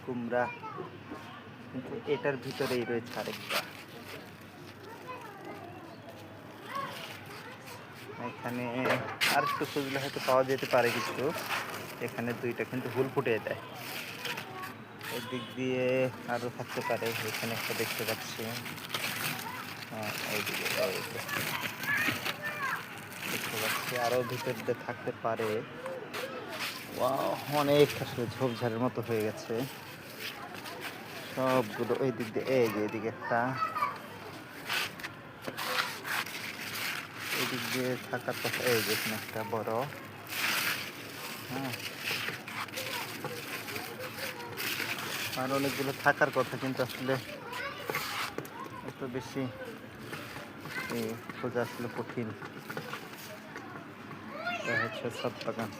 কুমড়া, কিন্তু এটার ভিতরেই রয়েছে আরেকটা। এখানে আর একটু খুঁজলে হয়তো পাওয়া যেতে পারে কিছু। এখানে দুইটা কিন্তু হুল ফুটিয়ে দেয়। এদিক দিয়ে আরও থাকতে পারে। এখানে একটা দেখতে পাচ্ছি। হ্যাঁ, এইদিকে দেখতে পাচ্ছি আরও ভিতর দিয়ে থাকতে পারে। অনেক আসলে ঝোপঝাড়ের মতো হয়ে গেছে সবগুলো। এই দিক দিয়ে এই যে এদিকে একটা, এদিক দিয়ে থাকার কথা। এই যে এখানে একটা বড়, হ্যাঁ, আর অনেকগুলো থাকার কথা, কিন্তু আসলে এত বেশি খোঁজা আসলে কঠিন। এটা হচ্ছে ছাদ বাগান।